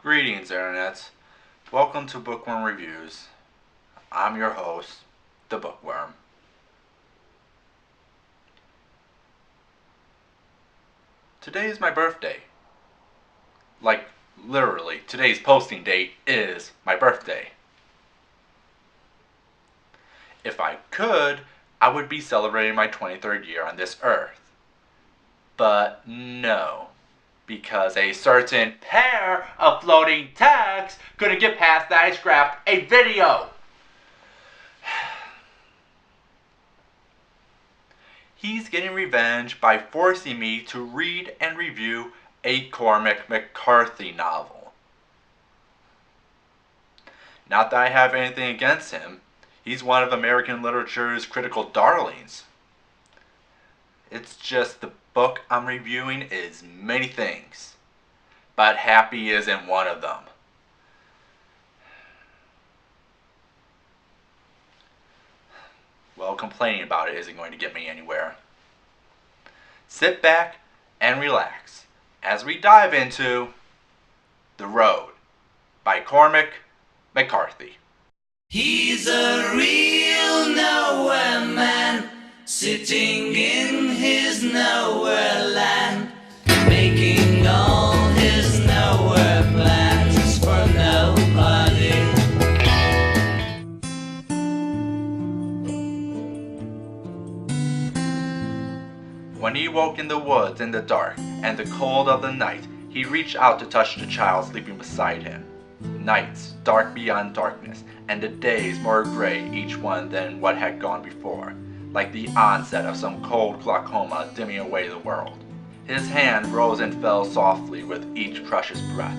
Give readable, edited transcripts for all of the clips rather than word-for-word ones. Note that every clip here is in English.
Greetings, Internet. Welcome to Bookworm Reviews. I'm your host, the Bookworm. Today is my birthday. Like, literally, today's posting date is my birthday. If I could, I would be celebrating my 23rd year on this earth. But no. Because a certain pair of floating tags couldn't get past that I scrapped a video. He's getting revenge by forcing me to read and review a Cormac McCarthy novel. Not that I have anything against him. He's one of American literature's critical darlings. It's just the book I'm reviewing is many things, but happy isn't one of them. Well, complaining about it isn't going to get me anywhere. Sit back and relax as we dive into The Road by Cormac McCarthy. He's a real nowhere man, sitting in his nowhere land, making all his nowhere plans for nobody. When he woke in the woods in the dark and the cold of the night, he reached out to touch the child sleeping beside him. Nights dark beyond darkness, and the days more gray each one than what had gone before, like the onset of some cold glaucoma dimming away the world. His hand rose and fell softly with each precious breath.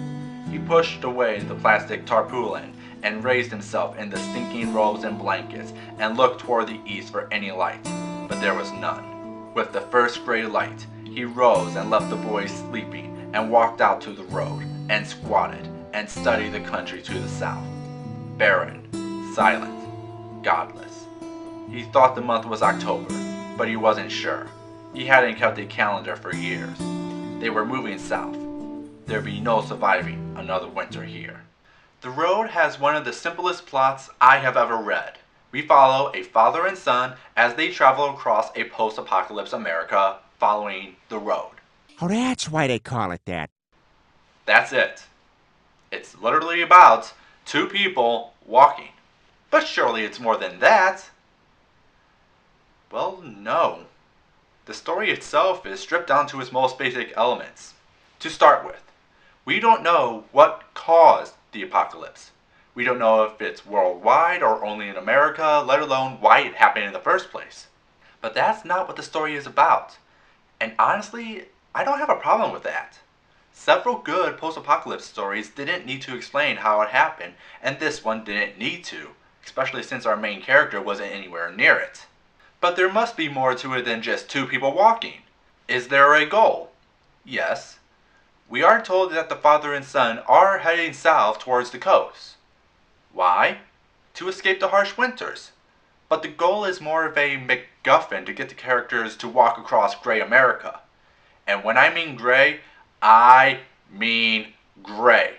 He pushed away the plastic tarpaulin and raised himself in the stinking robes and blankets and looked toward the east for any light, but there was none. With the first gray light, he rose and left the boys sleeping and walked out to the road and squatted and studied the country to the south. Barren, silent, godless. He thought the month was October, but he wasn't sure. He hadn't kept a calendar for years. They were moving south. There'd be no surviving another winter here. The Road has one of the simplest plots I have ever read. We follow a father and son as they travel across a post-apocalypse America following the road. Oh, that's why they call it that. That's it. It's literally about two people walking. But surely it's more than that. Well, no. The story itself is stripped down to its most basic elements. To start with, we don't know what caused the apocalypse. We don't know if it's worldwide or only in America, let alone why it happened in the first place. But that's not what the story is about. And honestly, I don't have a problem with that. Several good post-apocalypse stories didn't need to explain how it happened, and this one didn't need to, especially since our main character wasn't anywhere near it. But there must be more to it than just two people walking. Is there a goal? Yes. We are told that the father and son are heading south towards the coast. Why? To escape the harsh winters. But the goal is more of a MacGuffin to get the characters to walk across gray America. And when I mean gray, I mean gray.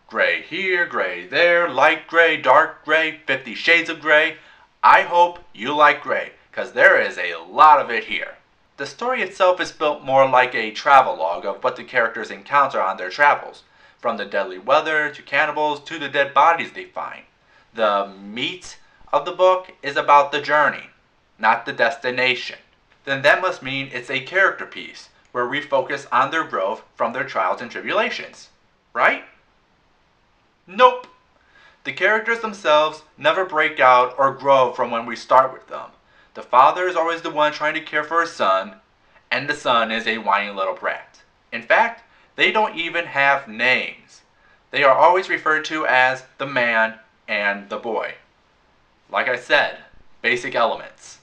Gray here, gray there, light gray, dark gray, 50 shades of gray. I hope you like gray, because there is a lot of it here. The story itself is built more like a travelogue of what the characters encounter on their travels, from the deadly weather to cannibals to the dead bodies they find. The meat of the book is about the journey, not the destination. Then that must mean it's a character piece, where we focus on their growth from their trials and tribulations. Right? Nope. The characters themselves never break out or grow from when we start with them. The father is always the one trying to care for his son, and the son is a whiny little brat. In fact, they don't even have names. They are always referred to as the man and the boy. Like I said, basic elements.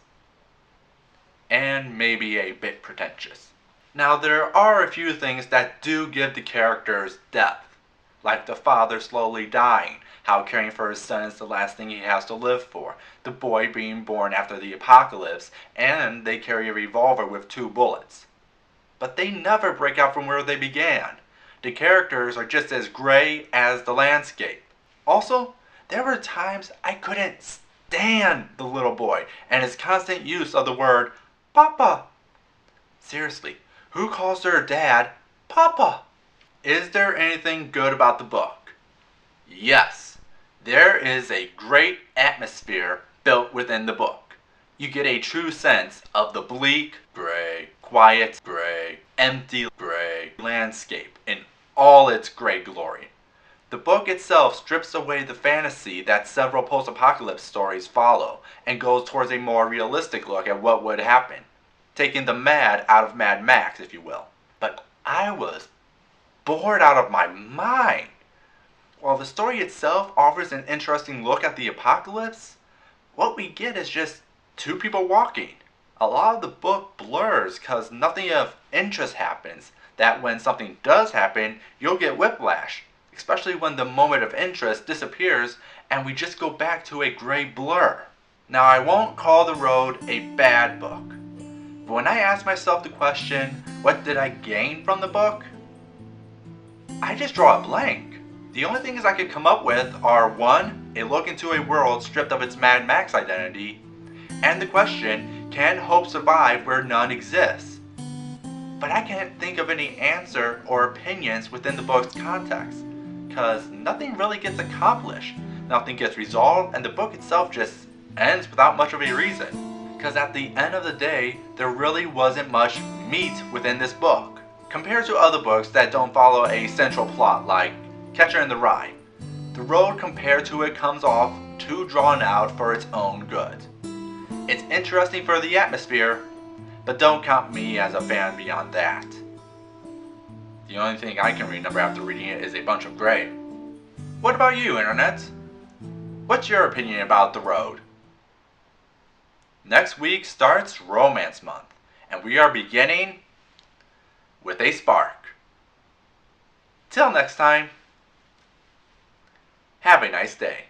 And maybe a bit pretentious. Now, there are a few things that do give the characters depth, like the father slowly dying, how caring for his son is the last thing he has to live for, the boy being born after the apocalypse, and they carry a revolver with 2 bullets. But they never break out from where they began. The characters are just as gray as the landscape. Also, there were times I couldn't stand the little boy and his constant use of the word Papa. Seriously, who calls their dad Papa? Is there anything good about the book? Yes, there is a great atmosphere built within the book. You get a true sense of the bleak, gray, quiet, gray, empty, gray landscape in all its gray glory. The book itself strips away the fantasy that several post-apocalypse stories follow and goes towards a more realistic look at what would happen, taking the mad out of Mad Max, if you will. But I was bored out of my mind. While the story itself offers an interesting look at the apocalypse, what we get is just two people walking. A lot of the book blurs because nothing of interest happens, that when something does happen, you'll get whiplash, especially when the moment of interest disappears and we just go back to a gray blur. Now, I won't call The Road a bad book, but when I ask myself the question, what did I gain from the book? I just draw a blank. The only things I could come up with are 1. A look into a world stripped of its Mad Max identity, and the question, can hope survive where none exists? But I can't think of any answer or opinions within the book's context, because nothing really gets accomplished, nothing gets resolved, and the book itself just ends without much of a reason. Because at the end of the day, there really wasn't much meat within this book. Compared to other books that don't follow a central plot like Catcher in the Rye, The Road compared to it comes off too drawn out for its own good. It's interesting for the atmosphere, but don't count me as a fan beyond that. The only thing I can remember after reading it is a bunch of gray. What about you, Internet? What's your opinion about The Road? Next week starts Romance Month, and we are beginning with a spark. Till next time, have a nice day.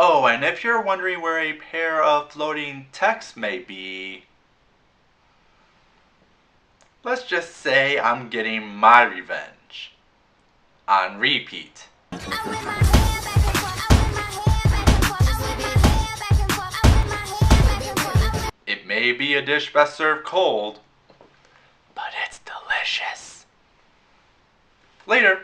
Oh, and if you're wondering where a pair of floating texts may be, let's just say I'm getting my revenge on repeat. It may be a dish best served cold, but it's delicious. Later.